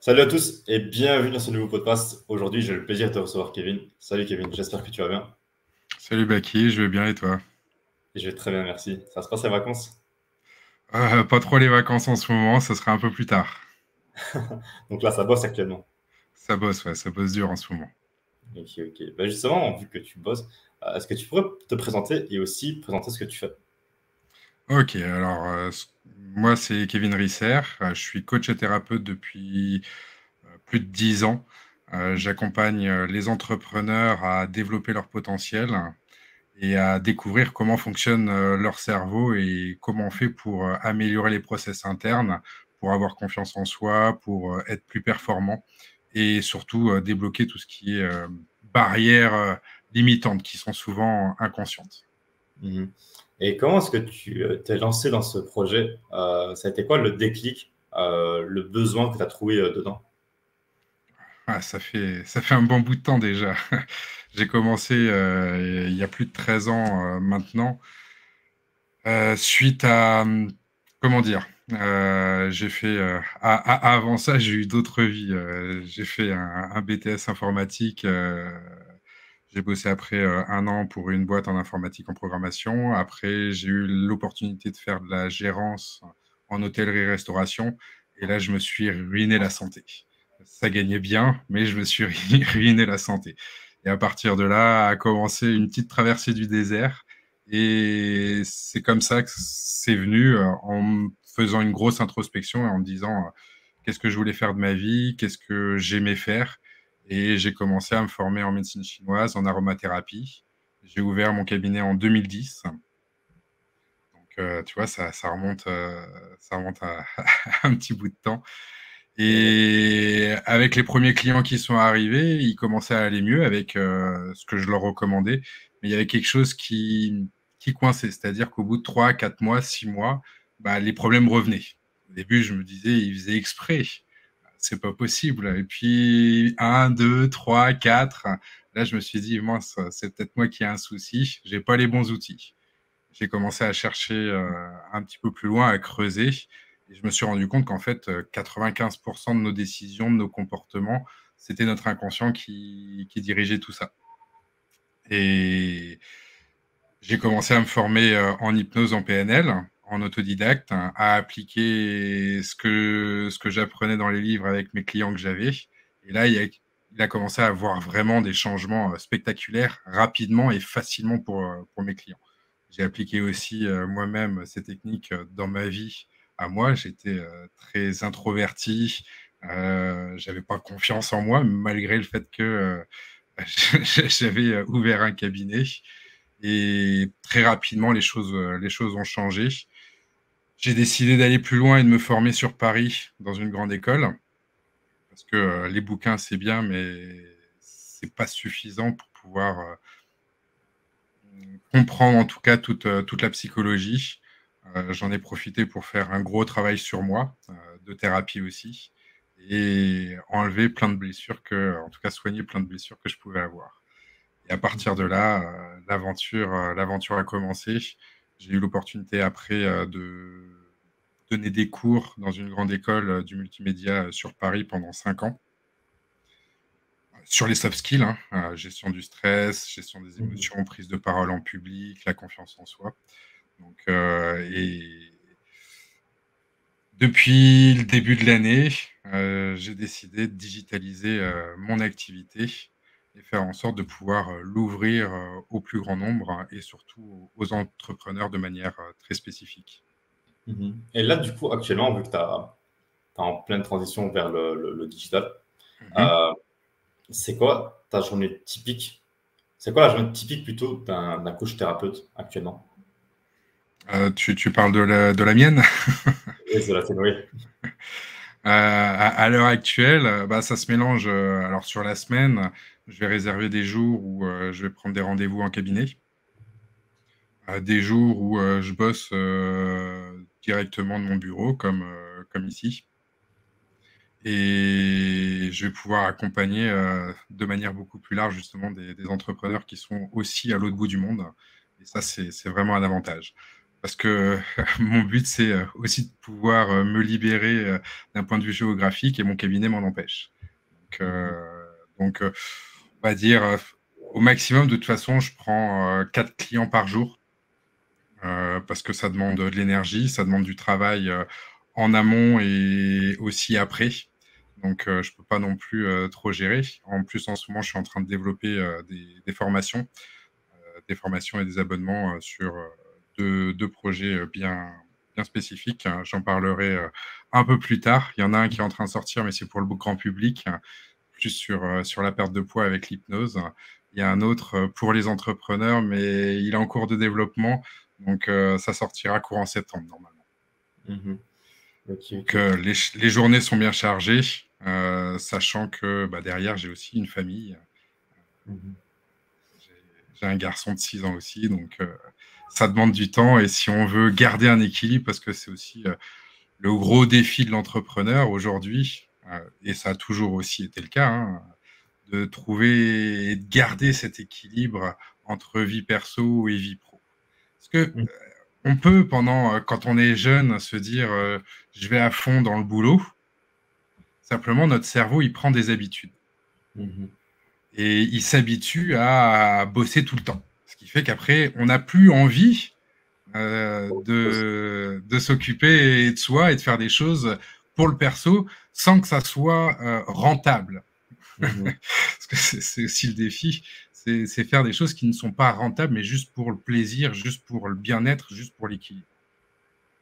Salut à tous et bienvenue dans ce nouveau podcast. Aujourd'hui, j'ai le plaisir de te recevoir, Kevin. Salut Kevin, j'espère que tu vas bien. Salut Baki, je vais bien et toi? Et je vais très bien, merci. Ça se passe les vacances? Pas trop les vacances en ce moment, ça sera un peu plus tard. Donc là, ça bosse actuellement. Ouais, ça bosse dur en ce moment. Ok, ok. Ben justement, vu que tu bosses, est-ce que tu pourrais te présenter et aussi présenter ce que tu fais? Ok, alors moi c'est Kevin Risser, je suis coach et thérapeute depuis plus de 10 ans. J'accompagne les entrepreneurs à développer leur potentiel et à découvrir comment fonctionne leur cerveau et comment on fait pour améliorer les process internes, pour avoir confiance en soi, pour être plus performant et surtout débloquer tout ce qui est barrières limitantes qui sont souvent inconscientes. Mhm. Et comment est-ce que tu t'es lancé dans ce projet? Ça a été quoi le déclic, le besoin que tu as trouvé dedans? Ah, ça fait un bon bout de temps déjà. J'ai commencé il y a plus de 13 ans maintenant. Suite à, comment dire, j'ai fait, avant ça, j'ai eu d'autres vies. J'ai fait un BTS informatique. J'ai bossé après 1 an pour une boîte en informatique en programmation. Après, j'ai eu l'opportunité de faire de la gérance en hôtellerie-restauration. Et là, je me suis ruiné la santé. Ça gagnait bien, mais je me suis ruiné la santé. Et à partir de là, a commencé une petite traversée du désert. Et c'est comme ça que c'est venu en me faisant une grosse introspection et en me disant qu'est-ce que je voulais faire de ma vie, qu'est-ce que j'aimais faire. Et j'ai commencé à me former en médecine chinoise, en aromathérapie. J'ai ouvert mon cabinet en 2010. Donc, tu vois, ça remonte à un petit bout de temps. Et avec les premiers clients qui sont arrivés, ils commençaient à aller mieux avec ce que je leur recommandais. Mais il y avait quelque chose qui coinçait. C'est-à-dire qu'au bout de 3, 4 mois, 6 mois, bah, les problèmes revenaient. Au début, je me disais, ils faisaient exprès. C'est pas possible. Et puis, 1, 2, 3, 4. Là, je me suis dit, mince, c'est peut-être moi qui ai un souci. J'ai pas les bons outils. J'ai commencé à chercher un petit peu plus loin, à creuser. Et je me suis rendu compte qu'en fait, 95% de nos décisions, de nos comportements, c'était notre inconscient qui dirigeait tout ça. Et j'ai commencé à me former en hypnose, en PNL, en autodidacte, hein, à appliquer ce que j'apprenais dans les livres avec mes clients que j'avais. Et là, il a commencé à avoir vraiment des changements spectaculaires, rapidement et facilement pour mes clients. J'ai appliqué aussi moi-même ces techniques dans ma vie à moi. J'étais très introverti, j'avais pas confiance en moi, malgré le fait que j'avais ouvert un cabinet. Et très rapidement, les choses ont changé. J'ai décidé d'aller plus loin et de me former sur Paris dans une grande école parce que les bouquins, c'est bien, mais c'est pas suffisant pour pouvoir comprendre en tout cas toute la psychologie. J'en ai profité pour faire un gros travail sur moi, de thérapie aussi, et enlever plein de blessures en tout cas soigner plein de blessures que je pouvais avoir. Et à partir de là, l'aventure a commencé. J'ai eu l'opportunité après de donner des cours dans une grande école du multimédia sur Paris pendant 5 ans, sur les soft skills, hein, gestion du stress, gestion des Mhm. émotions, prise de parole en public, la confiance en soi. Donc, et depuis le début de l'année, j'ai décidé de digitaliser mon activité et faire en sorte de pouvoir l'ouvrir au plus grand nombre, hein, et surtout aux entrepreneurs de manière très spécifique. Mhm. Et là, du coup, actuellement, vu que tu en pleine transition vers le digital, Mhm. euh, c'est quoi ta journée typique? C'est quoi la journée typique plutôt d'un coach thérapeute actuellement? Tu parles de la mienne. Oui, c'est la théorie. À l'heure actuelle, bah, ça se mélange. Alors sur la semaine, je vais réserver des jours où je vais prendre des rendez-vous en cabinet, des jours où je bosse directement de mon bureau, comme ici. Et je vais pouvoir accompagner de manière beaucoup plus large justement des entrepreneurs qui sont aussi à l'autre bout du monde. Et ça, c'est vraiment un avantage. parce que mon but, c'est aussi de pouvoir me libérer d'un point de vue géographique et mon cabinet m'en empêche. Donc, on va dire au maximum, de toute façon, je prends 4 clients par jour parce que ça demande de l'énergie, ça demande du travail en amont et aussi après. Donc, je peux pas non plus trop gérer. En plus, en ce moment, je suis en train de développer des formations et des abonnements sur deux projets bien spécifiques. J'en parlerai un peu plus tard. Il y en a un qui est en train de sortir, mais c'est pour le grand public, plus sur la perte de poids avec l'hypnose. Il y a un autre pour les entrepreneurs, mais il est en cours de développement. Donc, ça sortira courant septembre, normalement. Mhm. Ok, Donc, ok. les journées sont bien chargées, sachant que derrière, j'ai aussi une famille. Mhm. J'ai un garçon de 6 ans aussi, donc ça demande du temps. Et si on veut garder un équilibre, parce que c'est aussi le gros défi de l'entrepreneur aujourd'hui, et ça a toujours aussi été le cas, hein, de trouver et de garder cet équilibre entre vie perso et vie pro. Parce que Mhm. on peut, quand on est jeune, se dire je vais à fond dans le boulot. Simplement, notre cerveau, il prend des habitudes. Mhm. Et il s'habitue à bosser tout le temps. Ce qui fait qu'après, on n'a plus envie de s'occuper de soi et de faire des choses pour le perso sans que ça soit rentable. Mhm. Parce que c'est aussi le défi, c'est faire des choses qui ne sont pas rentables, mais juste pour le plaisir, juste pour le bien-être, juste pour l'équilibre.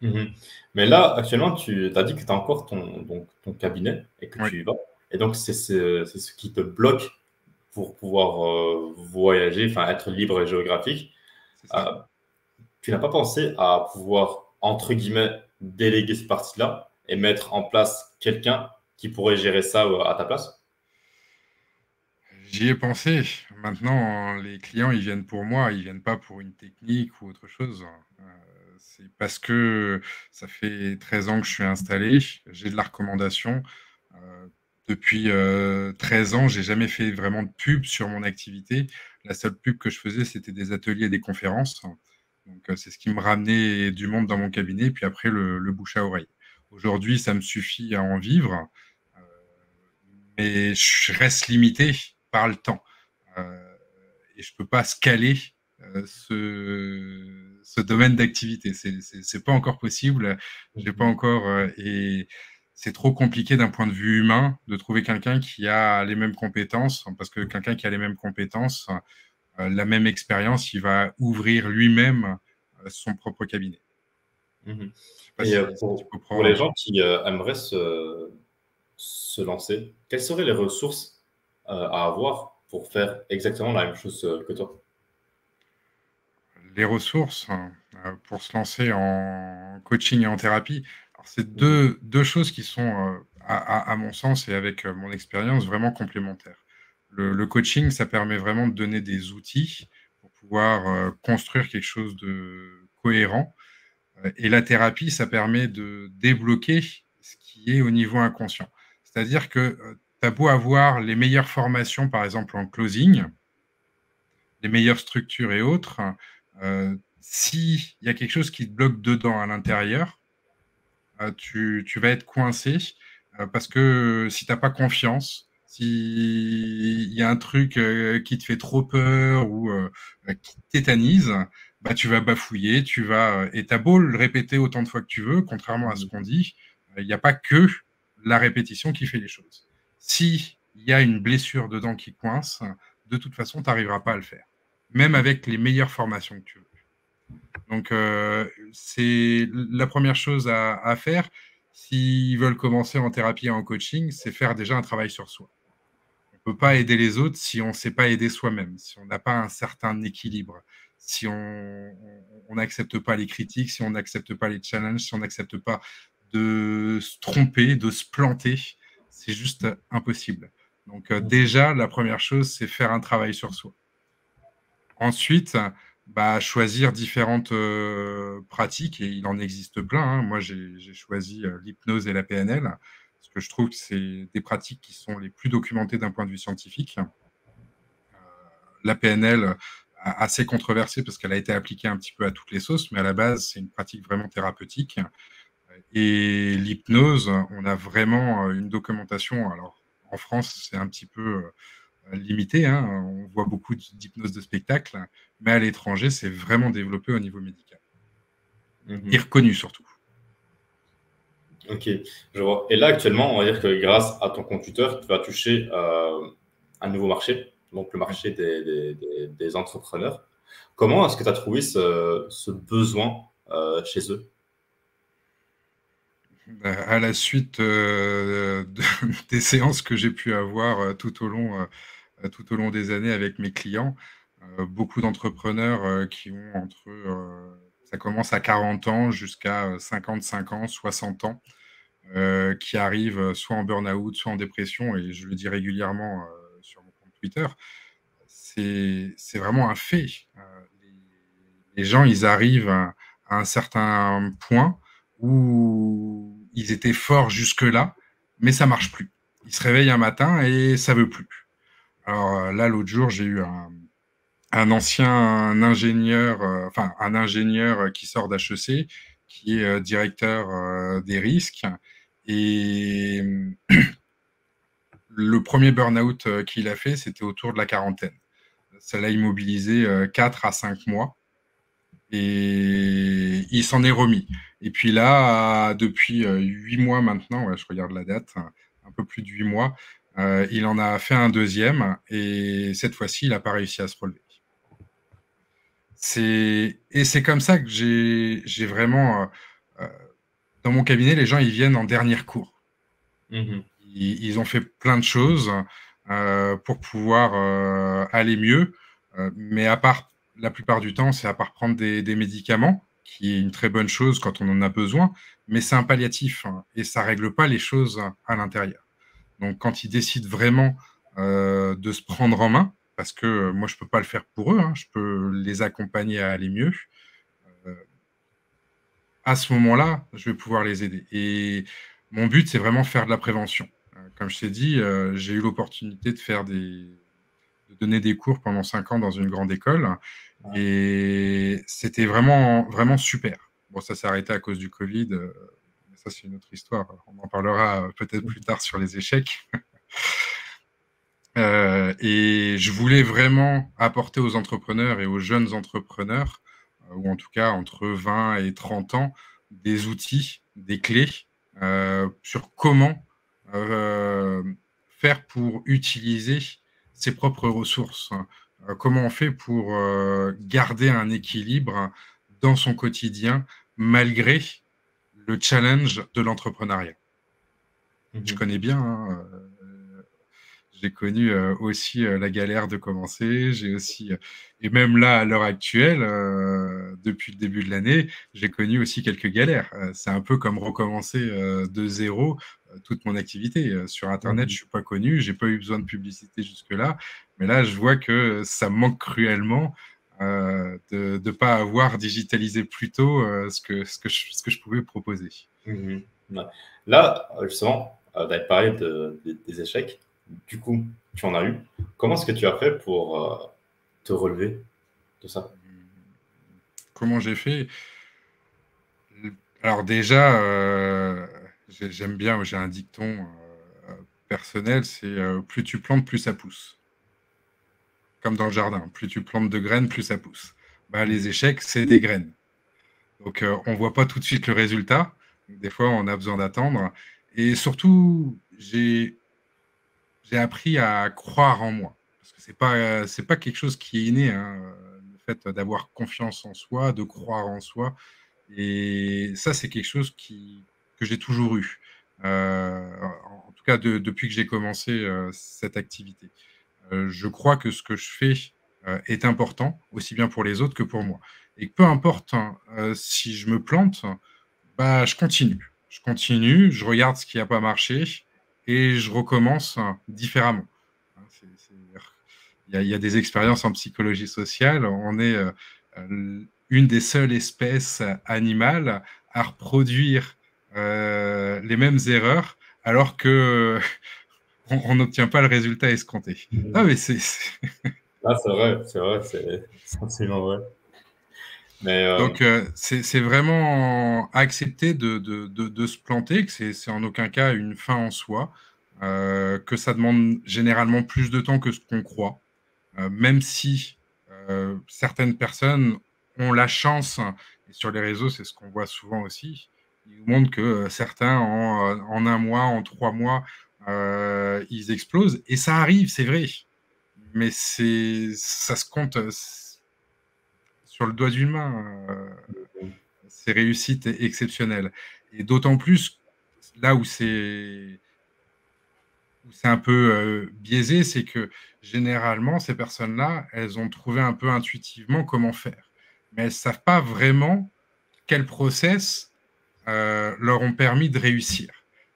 Mhm. Mais là, actuellement, tu as dit que tu as encore ton cabinet et que Oui, tu y vas. Et donc, c'est ce qui te bloque pour pouvoir voyager, enfin être libre et géographique. c'est ça. Euh, Tu n'as pas pensé à pouvoir, entre guillemets, déléguer cette partie-là et mettre en place quelqu'un qui pourrait gérer ça à ta place? J'y ai pensé. Maintenant, les clients, ils viennent pour moi, ils viennent pas pour une technique ou autre chose. C'est parce que ça fait 13 ans que je suis installé, j'ai de la recommandation. Euh, Depuis 13 ans, j'ai jamais fait vraiment de pub sur mon activité. La seule pub que je faisais, c'était des ateliers et des conférences. Donc, c'est ce qui me ramenait du monde dans mon cabinet, puis après, le bouche à oreille. Aujourd'hui, ça me suffit à en vivre. Euh, mais je reste limité par le temps. Euh, et je peux pas scaler ce domaine d'activité. C'est pas encore possible. J'ai pas Mhm. encore et c'est trop compliqué d'un point de vue humain de trouver quelqu'un qui a les mêmes compétences, parce que quelqu'un qui a les mêmes compétences, la même expérience, il va ouvrir lui-même son propre cabinet. Mhm. Je sais pas Et si tu pour les comprends. gens qui aimeraient se lancer, quelles seraient les ressources à avoir pour faire exactement la même chose que toi? Les ressources pour se lancer en coaching et en thérapie. Alors, c'est Mhm. deux choses qui sont, à mon sens et avec mon expérience, vraiment complémentaires. Le coaching, ça permet vraiment de donner des outils pour pouvoir construire quelque chose de cohérent. Et la thérapie, ça permet de débloquer ce qui est au niveau inconscient. C'est-à-dire que tu as beau avoir les meilleures formations, par exemple en closing, les meilleures structures et autres, s'il y a quelque chose qui te bloque dedans à l'intérieur, tu vas être coincé parce que si tu n'as pas confiance, s'il y a un truc qui te fait trop peur ou qui te tétanise, tu vas bafouiller, et t'as beau le répéter autant de fois que tu veux, contrairement à ce Mhm. qu'on dit, il n'y a pas que la répétition qui fait les choses. Si il y a une blessure dedans qui coince, de toute façon, tu n'arriveras pas à le faire, même avec les meilleures formations que tu veux. Donc, c'est la première chose à faire. S'ils veulent commencer en thérapie et en coaching, c'est faire déjà un travail sur soi. On ne peut pas aider les autres si on ne sait pas aider soi-même, si on n'a pas un certain équilibre, si on n'accepte pas les critiques, si on n'accepte pas les challenges, si on n'accepte pas de se tromper, de se planter. C'est juste impossible. Donc, déjà, la première chose, c'est faire un travail sur soi. Ensuite, choisir différentes pratiques, et il en existe plein, hein. Moi, j'ai choisi l'hypnose et la PNL, parce que je trouve que c'est des pratiques qui sont les plus documentées d'un point de vue scientifique. La PNL assez controversée parce qu'elle a été appliquée un petit peu à toutes les sauces, mais à la base, c'est une pratique vraiment thérapeutique. Et l'hypnose, on a vraiment une documentation. Alors, en France, c'est un petit peu limité, hein. On voit beaucoup d'hypnose de spectacle, mais à l'étranger, c'est vraiment développé au niveau médical. Et reconnu surtout. Ok, je vois. Et là, actuellement, on va dire que grâce à ton compte Twitter, tu vas toucher un nouveau marché, donc le marché des entrepreneurs. Comment est-ce que tu as trouvé ce besoin chez eux? À la suite des séances que j'ai pu avoir tout au long des années avec mes clients, beaucoup d'entrepreneurs qui ont ça commence à 40 ans jusqu'à 55 ans, 60 ans, qui arrivent soit en burn-out, soit en dépression, et je le dis régulièrement sur mon compte Twitter, c'est vraiment un fait. Les gens, ils arrivent à un certain point où ils étaient forts jusque-là, mais ça marche plus. Ils se réveillent un matin et ça veut plus. Alors là, l'autre jour, j'ai eu un ancien ingénieur, enfin un ingénieur qui sort d'HEC, qui est directeur des risques. Et le premier burn-out qu'il a fait, c'était autour de la quarantaine. Ça l'a immobilisé 4 à 5 mois. Et il s'en est remis. Et puis là, depuis 8 mois maintenant, ouais, je regarde la date, un peu plus de 8 mois, il en a fait un deuxième, et cette fois-ci, il n'a pas réussi à se relever. Et c'est comme ça que j'ai vraiment... dans mon cabinet, les gens, ils viennent en dernier recours. Ils ont fait plein de choses pour pouvoir aller mieux, mais à part, la plupart du temps, c'est à part prendre des médicaments, qui est une très bonne chose quand on en a besoin, mais c'est un palliatif, hein, et ça règle pas les choses à l'intérieur. Donc, quand ils décident vraiment de se prendre en main, parce que moi, je peux pas le faire pour eux, hein, je peux les accompagner à aller mieux, à ce moment-là, je vais pouvoir les aider. Et mon but, c'est vraiment faire de la prévention. Comme je t'ai dit, j'ai eu l'opportunité de donner des cours pendant 5 ans dans une grande école, et c'était vraiment, vraiment super. Bon, ça s'est arrêté à cause du Covid, mais ça, c'est une autre histoire. On en parlera peut-être plus tard sur les échecs. Et je voulais vraiment apporter aux entrepreneurs et aux jeunes entrepreneurs, ou en tout cas entre 20 et 30 ans, des outils, des clés sur comment faire pour utiliser ses propres ressources. Comment on fait pour garder un équilibre dans son quotidien malgré le challenge de l'entrepreneuriat. Je connais bien, hein, j'ai connu aussi la galère de commencer. J'ai aussi, et même là, à l'heure actuelle, depuis le début de l'année, j'ai connu aussi quelques galères. C'est un peu comme recommencer de zéro toute mon activité. Sur Internet, je suis pas connu, j'ai pas eu besoin de publicité jusque-là, mais là, je vois que ça me manque cruellement de ne pas avoir digitalisé plus tôt ce que je pouvais proposer. Ouais. Là, justement, tu as parlé des échecs. Du coup, tu en as eu. Comment est-ce que tu as fait pour te relever de ça? Comment j'ai fait? Alors déjà, j'aime bien, j'ai un dicton personnel, c'est plus tu plantes, plus ça pousse. Comme dans le jardin, plus tu plantes de graines, plus ça pousse. Bah, les échecs, c'est des graines. Donc on ne voit pas tout de suite le résultat. Des fois, on a besoin d'attendre. Et surtout, j'ai appris à croire en moi. Parce que c'est pas quelque chose qui est inné, hein, le fait d'avoir confiance en soi, de croire en soi. Et ça, c'est quelque chose que j'ai toujours eu. En tout cas, depuis que j'ai commencé cette activité. Je crois que ce que je fais est important, aussi bien pour les autres que pour moi. Et peu importe hein, si je me plante, bah, je continue. Je continue, je regarde ce qui n'a pas marché et je recommence différemment. Hein, il y a des expériences en psychologie sociale. On est une des seules espèces animales à reproduire les mêmes erreurs alors que on n'obtient pas le résultat escompté. Ah, mais Ah, c'est vrai, c'est absolument vrai. Mais Donc, c'est vraiment accepter de se planter, que c'est en aucun cas une fin en soi, que ça demande généralement plus de temps que ce qu'on croit, même si certaines personnes ont la chance, et sur les réseaux, c'est ce qu'on voit souvent aussi, ils nous montrent que certains, en un mois, en 3 mois, ils explosent. Et ça arrive, c'est vrai, mais ça se compte sur le doigt d'une main. Ces réussites exceptionnelles. Et d'autant plus, là où c'est un peu biaisé, c'est que généralement, ces personnes-là, elles ont trouvé un peu intuitivement comment faire. Mais elles ne savent pas vraiment quel process leur ont permis de réussir.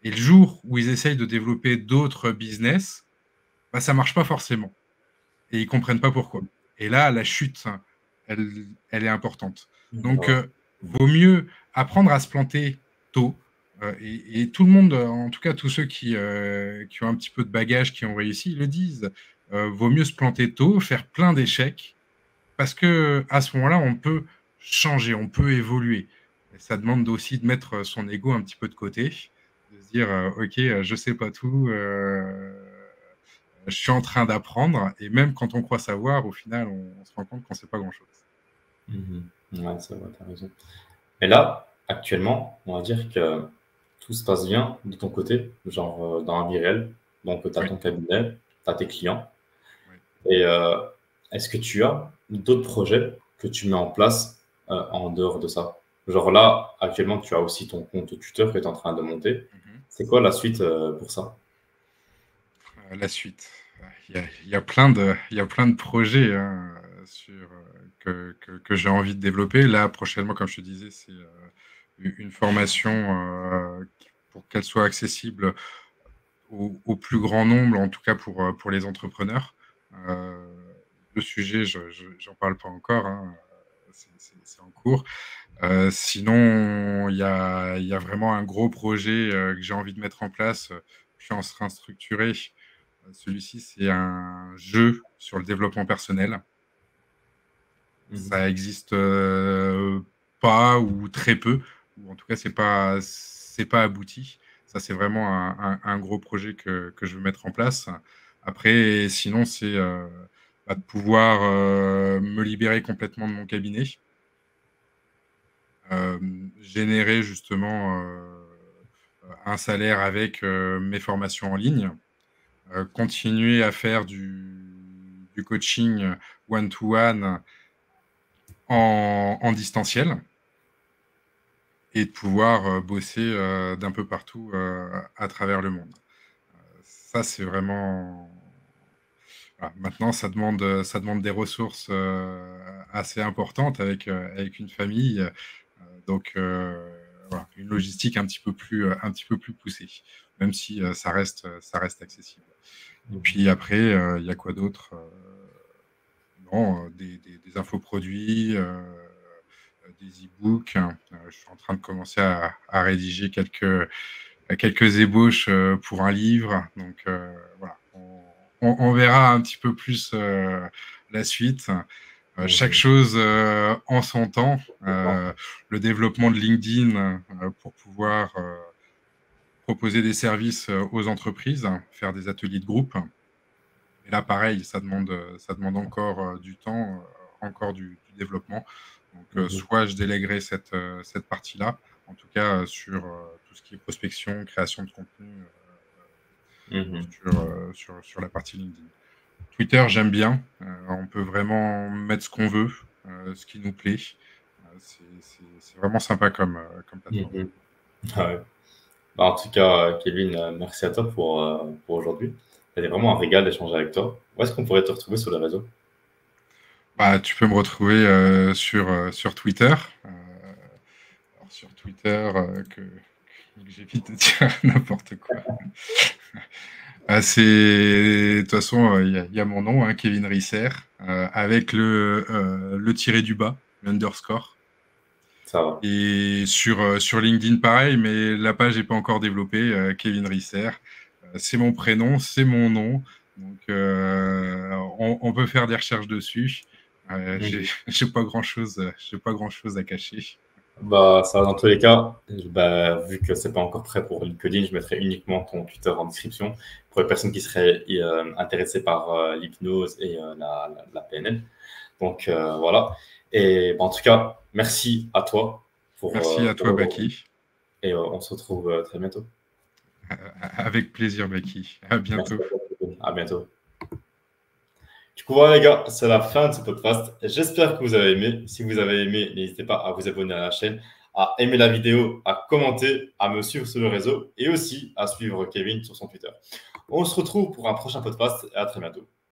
Et le jour où ils essayent de développer d'autres business, bah, ça ne marche pas forcément. Et ils ne comprennent pas pourquoi. Et là, la chute, elle est importante. Donc, voilà. vaut mieux apprendre à se planter tôt. Et tout le monde, en tout cas tous ceux qui ont un petit peu de bagage, qui ont réussi, le disent. Vaut mieux se planter tôt, faire plein d'échecs, parce que à ce moment-là, on peut changer, on peut évoluer. Et ça demande aussi de mettre son ego un petit peu de côté, de se dire, OK, je sais pas tout, je suis en train d'apprendre, et même quand on croit savoir, au final, on se rend compte qu'on ne sait pas grand-chose. Mhm. Ouais, c'est vrai, t'as raison. Et là, actuellement, on va dire que tout se passe bien de ton côté, genre dans la vie réelle. Donc, tu as Oui, ton cabinet, tu as tes clients. oui. Et est-ce que tu as d'autres projets que tu mets en place en dehors de ça? Genre là, actuellement, tu as aussi ton compte tuteur que tu es en train de monter. Mhm. C'est quoi la suite pour ça? La suite. Il y a plein de projets, hein, que j'ai envie de développer. Là, prochainement, comme je te disais, c'est une formation pour qu'elle soit accessible au plus grand nombre, en tout cas pour les entrepreneurs. Euh, le sujet, j'en parle pas encore, hein, c'est en cours. Sinon, il y a vraiment un gros projet que j'ai envie de mettre en place. Je suis en train de structurer. Celui-ci, c'est un jeu sur le développement personnel. Mhm. Ça existe pas ou très peu, ou en tout cas, c'est pas abouti. Ça, c'est vraiment un gros projet que je veux mettre en place. Après, sinon, c'est de pouvoir me libérer complètement de mon cabinet, euh, générer justement un salaire avec mes formations en ligne, continuer à faire du coaching one-to-one en distanciel, et de pouvoir bosser d'un peu partout à travers le monde. Ça, c'est vraiment... Voilà. Maintenant, ça demande des ressources assez importantes avec une famille. Donc, voilà, une logistique un petit peu plus poussée, même si ça reste accessible. Et Mhm. puis après, il y a quoi d'autre? Non, des infoproduits, des e-books. Je suis en train de commencer à rédiger quelques ébauches pour un livre. Donc voilà, on verra un petit peu plus la suite. Chaque Mhm. chose en son temps. Le développement de LinkedIn pour pouvoir proposer des services aux entreprises, faire des ateliers de groupe. Et là, pareil, ça demande encore du temps, encore du développement. Donc, Mhm. soit je déléguerai cette partie-là, en tout cas sur tout ce qui est prospection, création de contenu Mhm. sur la partie LinkedIn. Twitter, j'aime bien. On peut vraiment mettre ce qu'on veut, ce qui nous plaît. C'est vraiment sympa comme plateforme. Mhm. Ah ouais. Bah, en tout cas, Kevin, merci à toi pour aujourd'hui. C'était vraiment un régal d'échanger avec toi. Où est-ce qu'on pourrait te retrouver sur les réseaux? Bah, tu peux me retrouver sur Twitter. Alors, sur Twitter, que j'évite de dire n'importe quoi. De toute façon, il y a mon nom, hein, Kevin Risser, avec le tiré du bas, l'underscore. Ça va. Et sur LinkedIn, pareil, mais la page n'est pas encore développée, Kevin Risser. C'est mon prénom, c'est mon nom. Donc, on peut faire des recherches dessus. J'ai pas grand-chose à cacher. Bah, ça, dans tous les cas, bah, vu que c'est pas encore prêt pour LinkedIn, je mettrai uniquement ton Twitter en description pour les personnes qui seraient intéressées par l'hypnose et la PNL. Donc voilà. Et bah, en tout cas, merci à toi Merci à pour toi, aujourd'hui. Baki. Et on se retrouve très bientôt. Avec plaisir, Baki. À Merci bientôt. à toi. À bientôt. Du coup, voilà les gars, c'est la fin de ce podcast. J'espère que vous avez aimé. Si vous avez aimé, n'hésitez pas à vous abonner à la chaîne, à aimer la vidéo, à commenter, à me suivre sur le réseau et aussi à suivre Kevin sur son Twitter. On se retrouve pour un prochain podcast et à très bientôt.